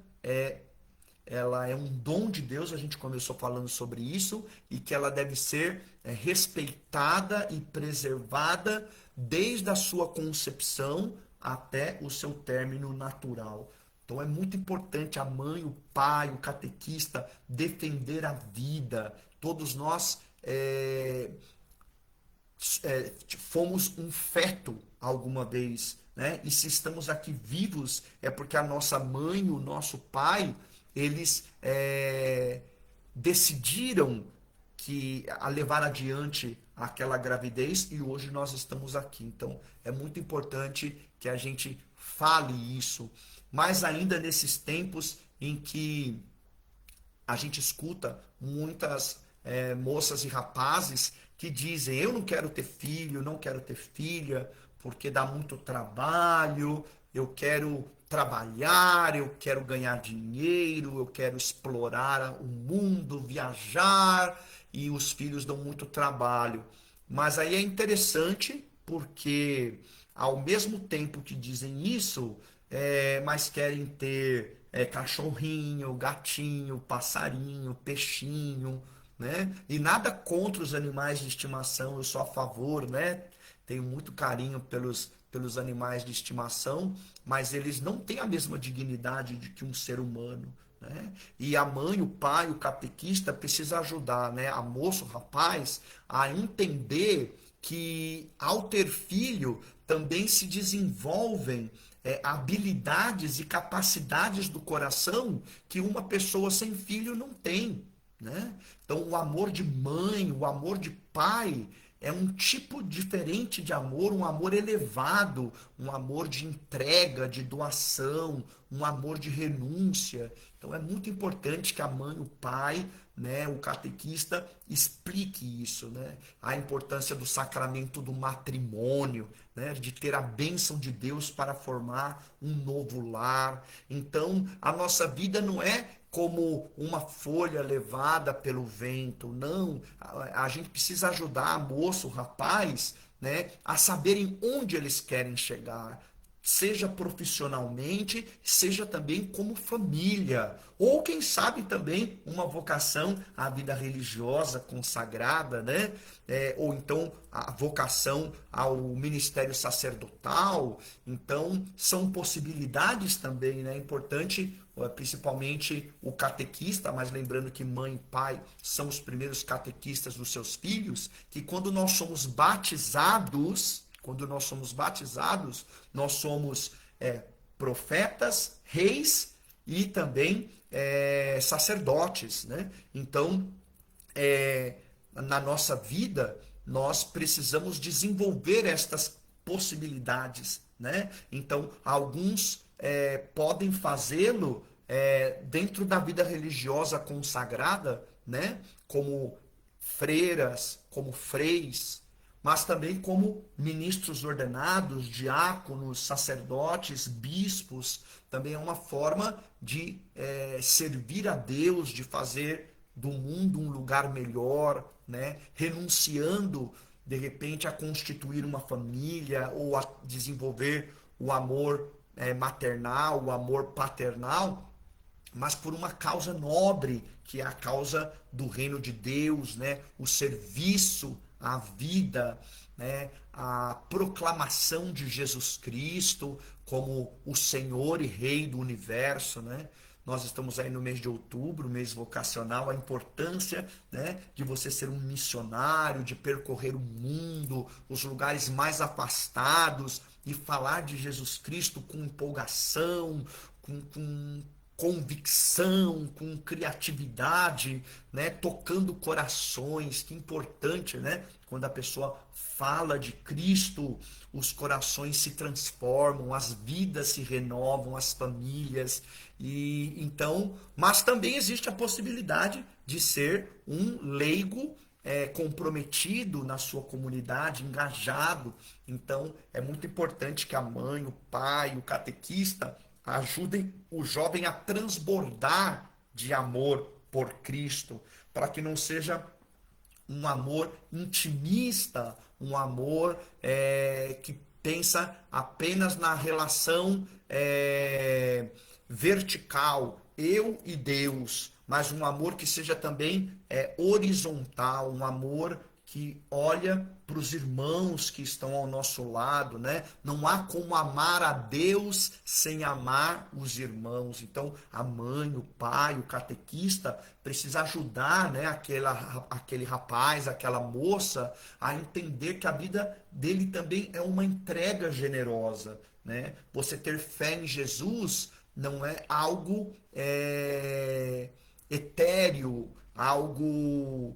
ela é um dom de Deus, a gente começou falando sobre isso, e que ela deve ser respeitada e preservada desde a sua concepção até o seu término natural. Então é muito importante a mãe, o pai, o catequista defender a vida. Todos nós fomos um feto alguma vez, né? E se estamos aqui vivos é porque a nossa mãe, o nosso pai, eles decidiram a levar adiante aquela gravidez e hoje nós estamos aqui. Então é muito importante que a gente fale isso, mas ainda nesses tempos em que a gente escuta muitas moças e rapazes que dizem: eu não quero ter filho, não quero ter filha, porque dá muito trabalho, eu quero trabalhar, eu quero ganhar dinheiro, eu quero explorar o mundo, viajar, e os filhos dão muito trabalho. Mas aí é interessante porque, ao mesmo tempo que dizem isso, mas querem ter cachorrinho, gatinho, passarinho, peixinho, né? E nada contra os animais de estimação, eu sou a favor, né? Tenho muito carinho pelos animais de estimação, mas eles não têm a mesma dignidade de que um ser humano, né? E a mãe, o pai, o catequista precisa ajudar, né? A moça, o rapaz, a entender que ao ter filho também se desenvolvem habilidades e capacidades do coração que uma pessoa sem filho não tem, né? Então, o amor de mãe, o amor de pai é um tipo diferente de amor, um amor elevado, um amor de entrega, de doação, um amor de renúncia. Então, é muito importante que a mãe, o pai, né, o catequista explique isso, né? A importância do sacramento do matrimônio, né, de ter a bênção de Deus para formar um novo lar. Então, a nossa vida não é como uma folha levada pelo vento. Não, a gente precisa ajudar a moça, o rapaz, né, a saberem onde eles querem chegar, seja profissionalmente, seja também como família, ou quem sabe também uma vocação à vida religiosa consagrada, né? Ou então a vocação ao ministério sacerdotal. Então, são possibilidades também, né? É importante, principalmente o catequista, mas lembrando que mãe e pai são os primeiros catequistas dos seus filhos, que quando nós somos batizados, nós somos profetas, reis e também sacerdotes, né? Então, na nossa vida, nós precisamos desenvolver estas possibilidades, né? Então, alguns podem fazê-lo dentro da vida religiosa consagrada, né? Como freiras, como freis, mas também como ministros ordenados, diáconos, sacerdotes, bispos. Também é uma forma de servir a Deus, de fazer do mundo um lugar melhor, né? Renunciando, de repente, a constituir uma família ou a desenvolver o amor maternal, o amor paternal, mas por uma causa nobre, que é a causa do reino de Deus, né? O serviço à vida, né? A proclamação de Jesus Cristo como o Senhor e Rei do universo, né? Nós estamos aí no mês de outubro, mês vocacional, a importância, né, de você ser um missionário, de percorrer o mundo, os lugares mais afastados e falar de Jesus Cristo com empolgação, com convicção, com criatividade, né, tocando corações. Que importante, né? Quando a pessoa fala de Cristo, os corações se transformam, as vidas se renovam, as famílias. E então, mas também existe a possibilidade de ser um leigo comprometido na sua comunidade, engajado. Então, é muito importante que a mãe, o pai, o catequista ajudem o jovem a transbordar de amor por Cristo, para que não seja um amor intimista, um amor que pensa apenas na relação vertical, eu e Deus, mas um amor que seja também horizontal, um amor que olha para os irmãos que estão ao nosso lado, né? Não há como amar a Deus sem amar os irmãos. Então, a mãe, o pai, o catequista precisa ajudar, né, aquele rapaz, aquela moça a entender que a vida dele também é uma entrega generosa, né? Você ter fé em Jesus não é algo etéreo, algo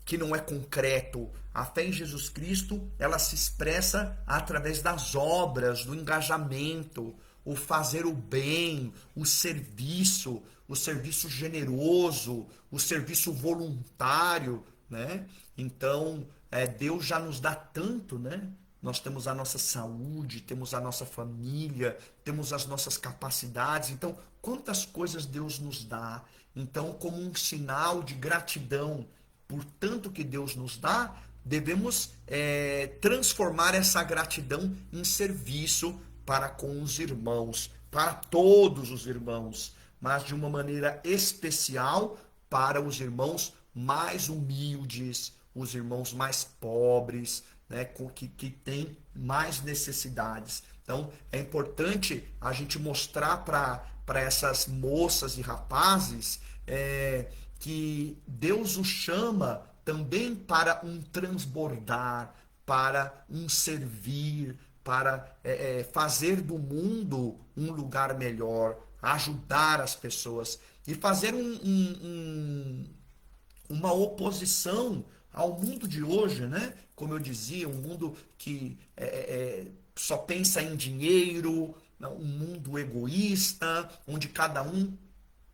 que não é concreto. A fé em Jesus Cristo, ela se expressa através das obras, do engajamento, o fazer o bem, o serviço generoso, o serviço voluntário, né? Então, Deus já nos dá tanto, né? Nós temos a nossa saúde, temos a nossa família, temos as nossas capacidades. Então, quantas coisas Deus nos dá? Então, como um sinal de gratidão por tanto que Deus nos dá, devemos transformar essa gratidão em serviço para com os irmãos, para todos os irmãos, mas de uma maneira especial para os irmãos mais humildes, os irmãos mais pobres, né, que têm mais necessidades. Então, é importante a gente mostrar para essas moças e rapazes que Deus os chama também para um transbordar, para um servir, para fazer do mundo um lugar melhor, ajudar as pessoas e fazer uma oposição ao mundo de hoje, né? Como eu dizia, um mundo que só pensa em dinheiro, um mundo egoísta, onde cada um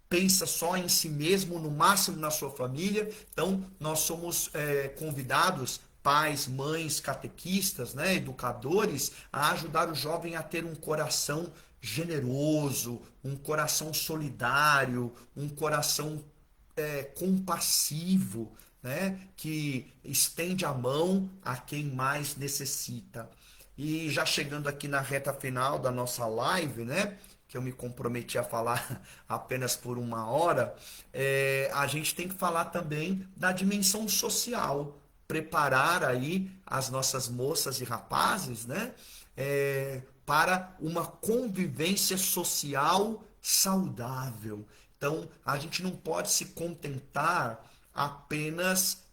pensa só em si mesmo, no máximo na sua família. Então, nós somos convidados, pais, mães, catequistas, né, educadores, a ajudar o jovem a ter um coração generoso, um coração solidário, um coração compassivo, né? Que estende a mão a quem mais necessita. E já chegando aqui na reta final da nossa live, né? Que eu me comprometi a falar apenas por 1 hora, a gente tem que falar também da dimensão social, preparar aí as nossas moças e rapazes, né? Para uma convivência social saudável. Então, a gente não pode se contentar apenas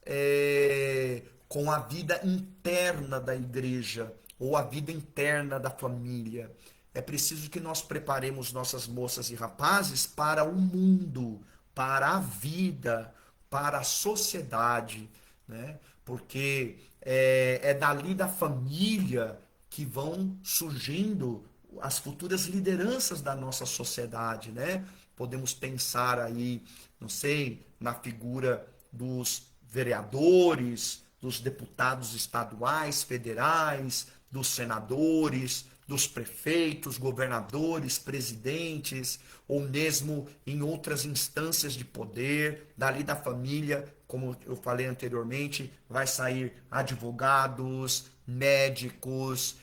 com a vida interna da igreja ou a vida interna da família. É preciso que nós preparemos nossas moças e rapazes para o mundo, para a vida, para a sociedade, né? Porque é dali da família que vão surgindo as futuras lideranças da nossa sociedade, né? Podemos pensar aí, não sei, na figura dos vereadores, dos deputados estaduais, federais, dos senadores, dos prefeitos, governadores, presidentes, ou mesmo em outras instâncias de poder, dali da família, como eu falei anteriormente, vai sair advogados, médicos,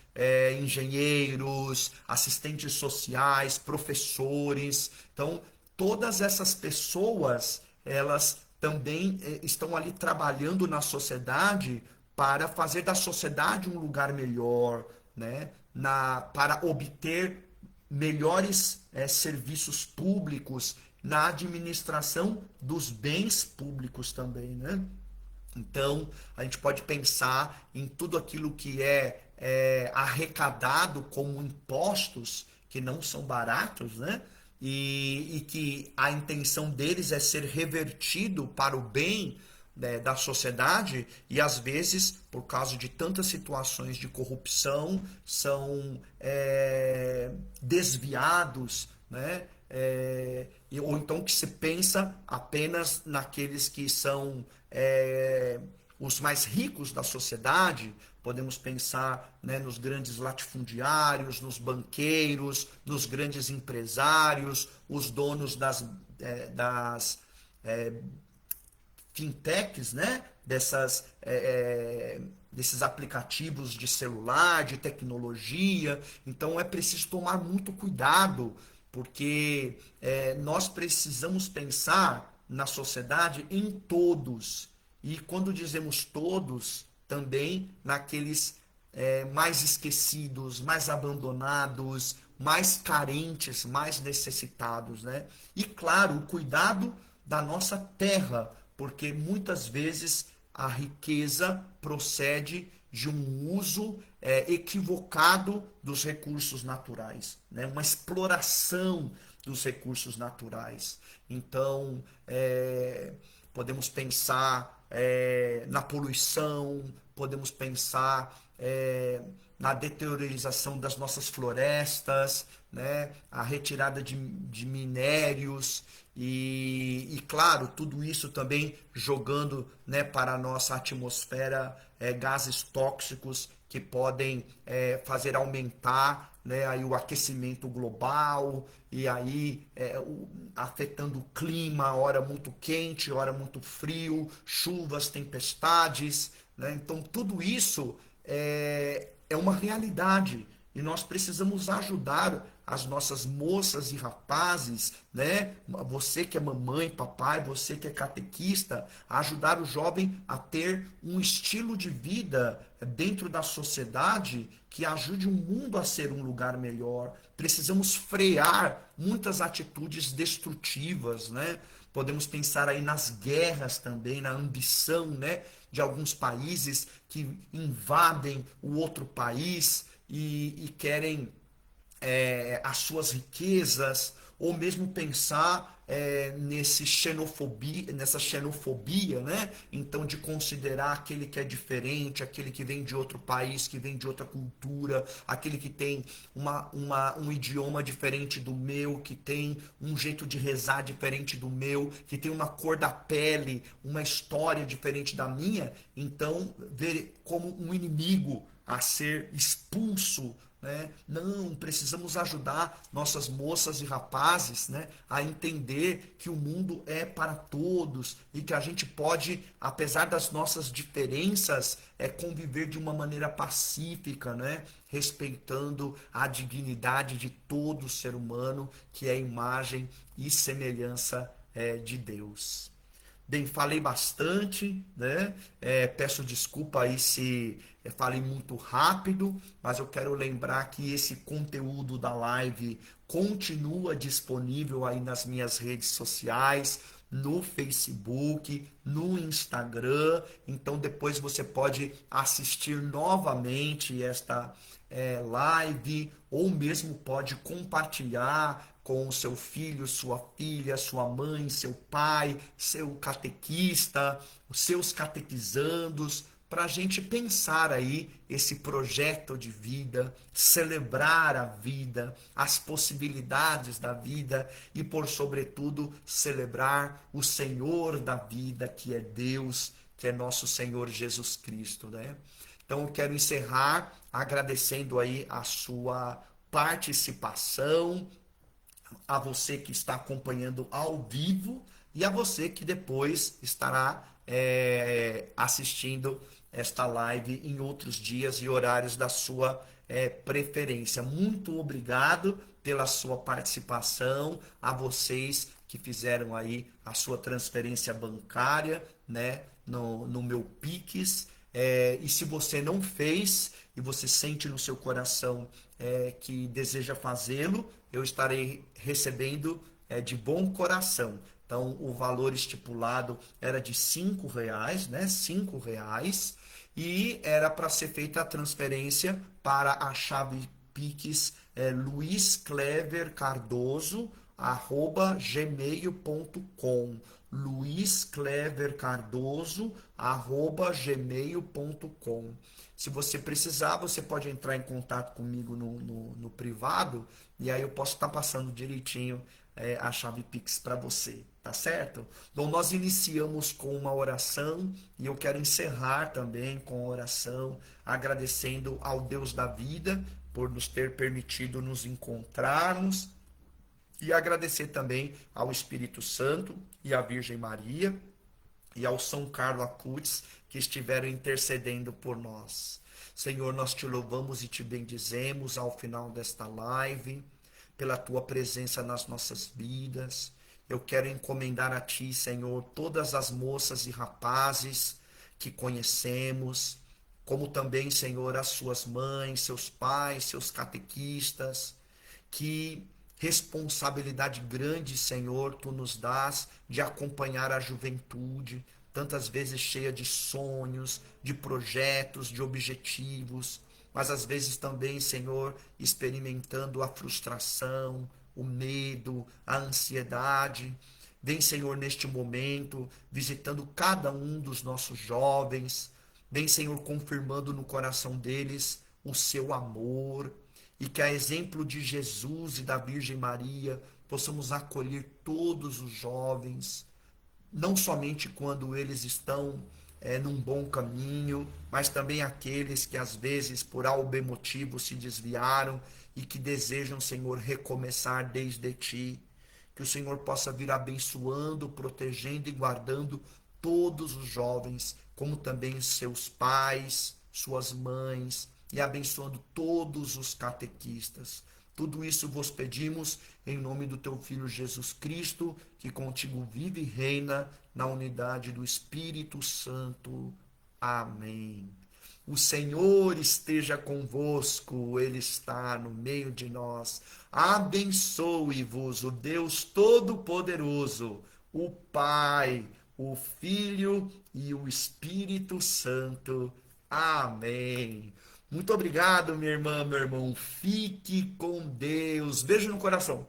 engenheiros, assistentes sociais, professores. Então, todas essas pessoas, elas também estão ali trabalhando na sociedade para fazer da sociedade um lugar melhor, né? Para obter melhores serviços públicos na administração dos bens públicos também, né? Então, a gente pode pensar em tudo aquilo que é arrecadado como impostos, que não são baratos, né? E que a intenção deles é ser revertido para o bem, né, da sociedade, e às vezes, por causa de tantas situações de corrupção, são desviados, né? Ou então que se pensa apenas naqueles que são os mais ricos da sociedade. Podemos pensar, né, nos grandes latifundiários, nos banqueiros, nos grandes empresários, os donos das fintechs, né? Desses aplicativos de celular, de tecnologia. Então é preciso tomar muito cuidado, porque nós precisamos pensar na sociedade em todos. E quando dizemos todos, também naqueles mais esquecidos, mais abandonados, mais carentes, mais necessitados, né? E claro, o cuidado da nossa terra, porque muitas vezes a riqueza procede de um uso equivocado dos recursos naturais, né? Uma exploração dos recursos naturais. Então, podemos pensar na poluição, podemos pensar na deteriorização das nossas florestas, né? A retirada de minérios e, claro, tudo isso também jogando, né, para a nossa atmosfera gases tóxicos que podem fazer aumentar, né, aí o aquecimento global e aí afetando o clima, hora muito quente, hora muito frio, chuvas, tempestades, né? Então tudo isso é uma realidade e nós precisamos ajudar as nossas moças e rapazes, né? Você que é mamãe, papai, você que é catequista, a ajudar o jovem a ter um estilo de vida dentro da sociedade que ajude o mundo a ser um lugar melhor. Precisamos frear muitas atitudes destrutivas, né? Podemos pensar aí nas guerras também, na ambição, né, de alguns países que invadem o outro país e querem as suas riquezas, ou mesmo pensar nessa xenofobia, né? Então, de considerar aquele que é diferente, aquele que vem de outro país, que vem de outra cultura, aquele que tem um idioma diferente do meu, que tem um jeito de rezar diferente do meu, que tem uma cor da pele, uma história diferente da minha. Então, ver como um inimigo a ser expulso né? Não, precisamos ajudar nossas moças e rapazes, né, a entender que o mundo é para todos e que a gente pode, apesar das nossas diferenças, conviver de uma maneira pacífica, né, respeitando a dignidade de todo ser humano, que é a imagem e semelhança de Deus. Bem, falei bastante, né? Peço desculpa aí se falei muito rápido, mas eu quero lembrar que esse conteúdo da live continua disponível aí nas minhas redes sociais, no Facebook, no Instagram. Então depois você pode assistir novamente esta live, ou mesmo pode compartilhar com o seu filho, sua filha, sua mãe, seu pai, seu catequista, os seus catequizandos, para a gente pensar aí esse projeto de vida, celebrar a vida, as possibilidades da vida e, por sobretudo, celebrar o Senhor da vida, que é Deus, que é nosso Senhor Jesus Cristo, né? Então, eu quero encerrar agradecendo aí a sua participação, a você que está acompanhando ao vivo e a você que depois estará assistindo esta live em outros dias e horários da sua preferência. Muito obrigado pela sua participação, a vocês que fizeram aí a sua transferência bancária, né, no meu Pix. E se você não fez e você sente no seu coração que deseja fazê-lo, eu estarei recebendo de bom coração. Então, o valor estipulado era de R$ 5, né? R$ 5. E era para ser feita a transferência para a chave Pix luisclevercardoso@gmail.com. luisclevercardoso@gmail.com. Se você precisar, você pode entrar em contato comigo no privado, e aí eu posso estar passando direitinho a chave Pix para você, tá certo? Então, nós iniciamos com uma oração e eu quero encerrar também com a oração, agradecendo ao Deus da vida por nos ter permitido nos encontrarmos e agradecer também ao Espírito Santo e à Virgem Maria e ao São Carlos Acutis que estiveram intercedendo por nós. Senhor, nós te louvamos e te bendizemos ao final desta live, pela tua presença nas nossas vidas. Eu quero encomendar a ti, Senhor, todas as moças e rapazes que conhecemos, como também, Senhor, as suas mães, seus pais, seus catequistas. Que responsabilidade grande, Senhor, tu nos dás de acompanhar a juventude, tantas vezes cheia de sonhos, de projetos, de objetivos, mas às vezes também, Senhor, experimentando a frustração, o medo, a ansiedade. Vem, Senhor, neste momento, visitando cada um dos nossos jovens. Vem, Senhor, confirmando no coração deles o seu amor. E que, a exemplo de Jesus e da Virgem Maria, possamos acolher todos os jovens, não somente quando eles estão num bom caminho, mas também aqueles que às vezes por algum motivo se desviaram e que desejam, Senhor, recomeçar desde ti. Que o Senhor possa vir abençoando, protegendo e guardando todos os jovens, como também seus pais, suas mães, e abençoando todos os catequistas. Tudo isso vos pedimos em nome do teu Filho Jesus Cristo, que contigo vive e reina na unidade do Espírito Santo. Amém. O Senhor esteja convosco, Ele está no meio de nós. Abençoe-vos o Deus Todo-Poderoso, o Pai, o Filho e o Espírito Santo. Amém. Muito obrigado, minha irmã, meu irmão. Fique com Deus. Beijo no coração.